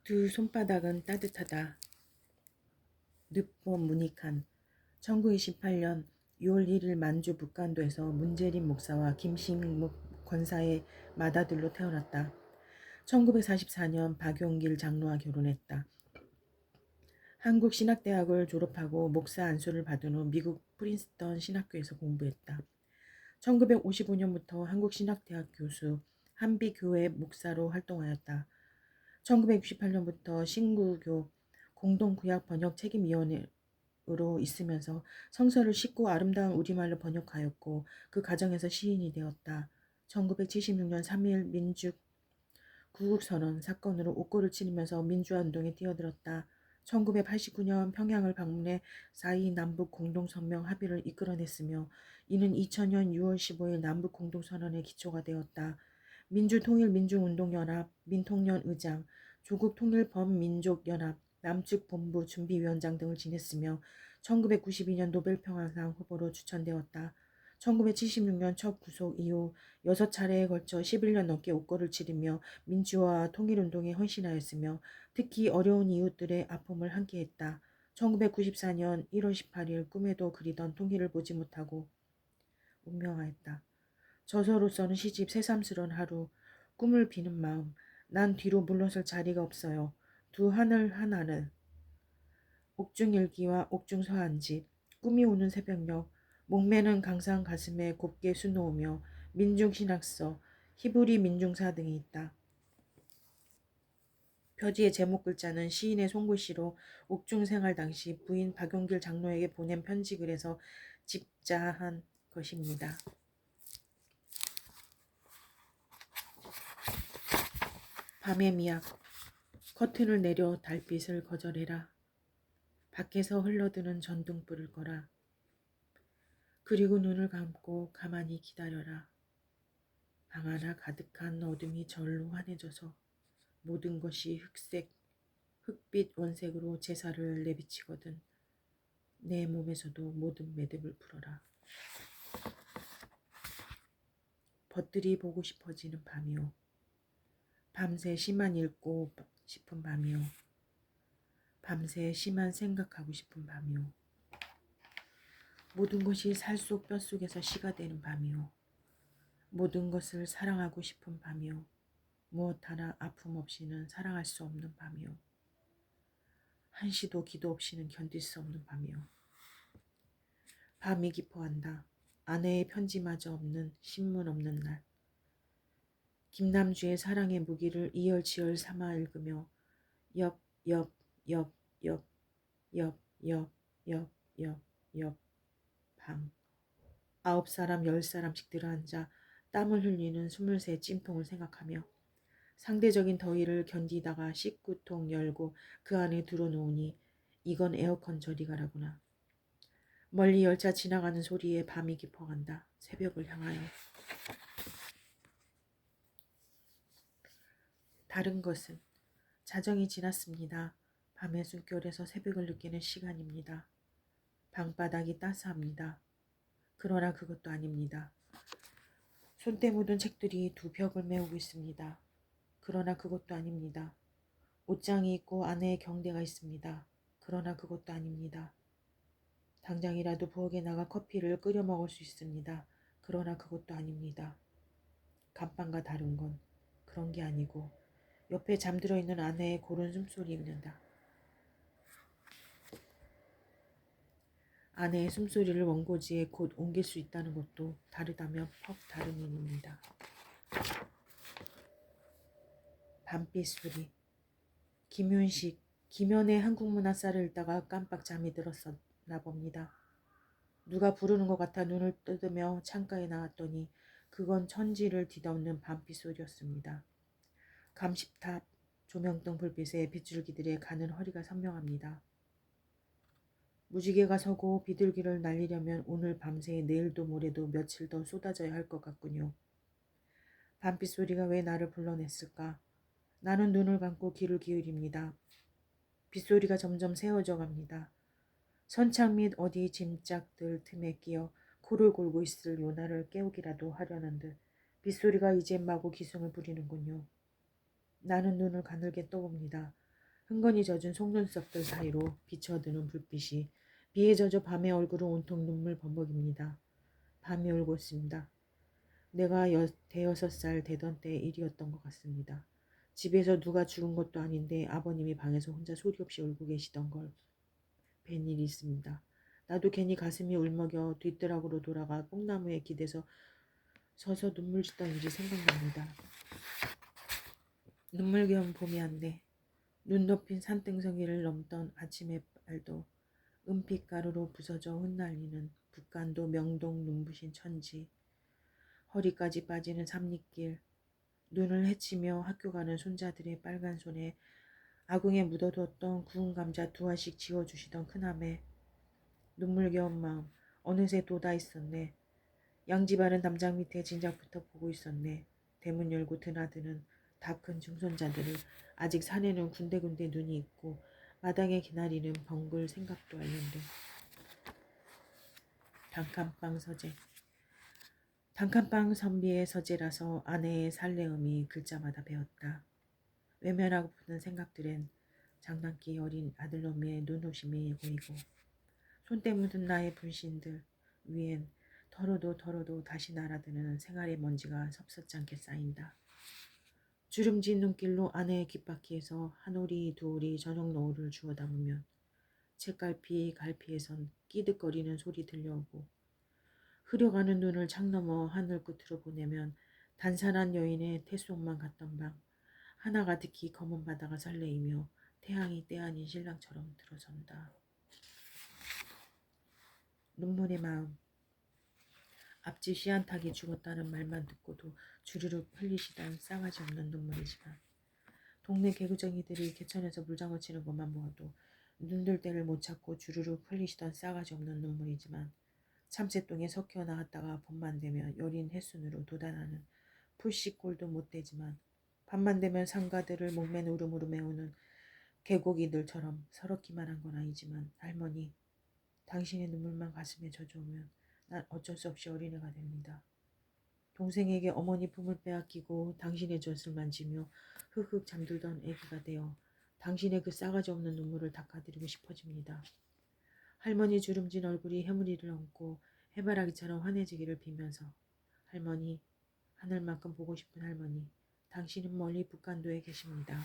두 손바닥은 따뜻하다. 늪보 문익한 1928년 6월 1일 만주 북간도에서 문재림 목사와 김신묵 권사의 맏아들로 태어났다. 1944년 박용길 장로와 결혼했다. 한국신학대학을 졸업하고 목사 안수를 받은 후 미국 프린스턴 신학교에서 공부했다. 1955년부터 한국신학대학 교수, 한비교회 목사로 활동하였다. 1968년부터 신구교 공동구약 번역 책임위원으로 있으면서 성서를 쉽고 아름다운 우리말로 번역하였고 그 과정에서 시인이 되었다. 1976년 3.1 민주 구국선언 사건으로 옥고를 치르면서 민주화 운동에 뛰어들었다. 1989년 평양을 방문해 4.2 남북 공동성명 합의를 이끌어냈으며 이는 2000년 6월 15일 남북 공동선언의 기초가 되었다. 민주통일민중운동연합 민통연 의장, 조국통일범민족연합 남측본부 준비위원장 등을 지냈으며 1992년 노벨평화상 후보로 추천되었다. 1976년 첫 구속 이후 6차례에 걸쳐 11년 넘게 옥고를 치르며 민주화와 통일운동에 헌신하였으며 특히 어려운 이웃들의 아픔을 함께했다. 1994년 1월 18일 꿈에도 그리던 통일을 보지 못하고 운명하였다. 저서로서는 시집 새삼스러운 하루, 꿈을 비는 마음, 난 뒤로 물러설 자리가 없어요. 두 하늘 하나는 옥중일기와 옥중서한집, 꿈이 오는 새벽녘, 목매는 강산 가슴에 곱게 수놓으며 민중신학서, 히브리 민중사 등이 있다. 표지의 제목 글자는 시인의 손글씨로 옥중생활 당시 부인 박용길 장로에게 보낸 편지글에서 집자한 것입니다. 밤의 미약, 커튼을 내려 달빛을 거절해라. 밖에서 흘러드는 전등불을 꺼라. 그리고 눈을 감고 가만히 기다려라. 방 하나 가득한 어둠이 절로 환해져서 모든 것이 흑빛 원색으로 제사를 내비치거든 내 몸에서도 모든 매듭을 풀어라. 벗들이 보고 싶어지는 밤이요. 밤새 시만 읽고 싶은 밤이요. 밤새 시만 생각하고 싶은 밤이요. 모든 것이 살속 뼛속에서 시가 되는 밤이요. 모든 것을 사랑하고 싶은 밤이요. 무엇 하나 아픔 없이는 사랑할 수 없는 밤이요. 한시도 기도 없이는 견딜 수 없는 밤이요. 밤이 깊어간다. 아내의 편지마저 없는 신문 없는 날. 김남주의 사랑의 무기를 이열치열 삼아 읽으며 옆, 옆, 옆, 옆, 옆, 옆, 옆, 옆, 옆, 밤. 9사람 10사람씩 들어앉아 땀을 흘리는 23 찜통을 생각하며 상대적인 더위를 견디다가 식구통 열고 그 안에 들어놓으니 이건 에어컨 저리가라구나. 멀리 열차 지나가는 소리에 밤이 깊어간다. 새벽을 향하여. 다른 것은 자정이 지났습니다. 밤의 숨결에서 새벽을 느끼는 시간입니다. 방바닥이 따스합니다. 그러나 그것도 아닙니다. 손때 묻은 책들이 두 벽을 메우고 있습니다. 그러나 그것도 아닙니다. 옷장이 있고 안에 경대가 있습니다. 그러나 그것도 아닙니다. 당장이라도 부엌에 나가 커피를 끓여 먹을 수 있습니다. 그러나 그것도 아닙니다. 간밤과 다른 건 그런 게 아니고 옆에 잠들어 있는 아내의 고른 숨소리입니다. 아내의 숨소리를 원고지에 곧 옮길 수 있다는 것도 다르다면 퍽 다른 일입니다. 밤빛 소리. 김윤식, 김연의 한국문화사를 읽다가 깜빡 잠이 들었었나 봅니다. 누가 부르는 것 같아 눈을 뜯으며 창가에 나왔더니 그건 천지를 뒤덮는 밤빛 소리였습니다. 감시탑 조명등 불빛에 빗줄기들의 가는 허리가 선명합니다. 무지개가 서고 비둘기를 날리려면 오늘 밤새 내일도 모레도 며칠 더 쏟아져야 할 것 같군요. 밤빛 소리가 왜 나를 불러냈을까? 나는 눈을 감고 귀를 기울입니다. 빗소리가 점점 세워져 갑니다. 선창 및 어디 짐짝들 틈에 끼어 코를 골고 있을 요나를 깨우기라도 하려는 듯 빗소리가 이제 마구 기승을 부리는군요. 나는 눈을 가늘게 떠봅니다. 흥건히 젖은 속눈썹들 사이로 비쳐드는 불빛이 비에 젖어 밤의 얼굴은 온통 눈물 범벅입니다. 밤이 울고 있습니다. 내가 대여섯 살 되던 때의 일이었던 것 같습니다. 집에서 누가 죽은 것도 아닌데 아버님이 방에서 혼자 소리 없이 울고 계시던 걸 뵌 일이 있습니다. 나도 괜히 가슴이 울먹여 뒷뜰락으로 돌아가 뽕나무에 기대서 서서 눈물 짓던 일이 생각납니다. 눈물겨운 봄이 한데 눈 덮인 산등성이를 넘던 아침 햇발도 은빛가루로 부서져 흩날리는 북간도 명동 눈부신 천지, 허리까지 빠지는 삼립길, 눈을 헤치며 학교 가는 손자들의 빨간 손에 아궁에 묻어두었던 구운 감자 두 알씩 지워주시던 큰아매, 눈물겨운 마음 어느새 돋아 있었네. 양지바른 담장 밑에 진작부터 보고 있었네. 대문 열고 드나드는 다 큰 증손자들을 아직 산에는 군데군데 눈이 있고 마당에 기나리는 벙글 생각도 알는데. 단칸방 서재. 단칸방 선비의 서재라서 아내의 살레음이 글자마다 배웠다. 외면하고 푸는 생각들엔 장난기 어린 아들놈의 눈호심이 보이고 손때 묻은 나의 분신들 위엔 털어도 다시 날아드는 생활의 먼지가 섭섭지 않게 쌓인다. 주름진 눈길로 아내의 귓바퀴에서 한 오리 두 오리 저녁 노을을 주워 담으면 책갈피 갈피에선 끼득거리는 소리 들려오고 흐려가는 눈을 창 너머 하늘 끝으로 보내면 단산한 여인의 태송만 갔던 방 하나 가득히 검은 바다가 설레이며 태양이 때 아닌 신랑처럼 들어선다. 눈물의 마음. 앞집 씨안탉이 죽었다는 말만 듣고도 주르륵 흘리시던 싸가지 없는 눈물이지만 동네 개구쟁이들이 개천에서 물장구 치는 것만 보아도 눈들 때를 못 찾고 주르륵 흘리시던 싸가지 없는 눈물이지만 참새똥에 섞여 나갔다가 봄만 되면 여린 햇순으로 돋아나는 풀씨꼴도 못 되지만 밤만 되면 상가들을 목맨 울음으로 메우는 개고기들처럼 서럽기만 한 건 아니지만 할머니, 당신의 눈물만 가슴에 젖어오면 난 어쩔 수 없이 어린애가 됩니다. 동생에게 어머니 품을 빼앗기고 당신의 젖을 만지며 흑흑 잠들던 애기가 되어 당신의 그 싸가지 없는 눈물을 닦아드리고 싶어집니다. 할머니 주름진 얼굴이 해무리를 얹고 해바라기처럼 환해지기를 비면서 할머니, 하늘만큼 보고 싶은 할머니, 당신은 멀리 북간도에 계십니다.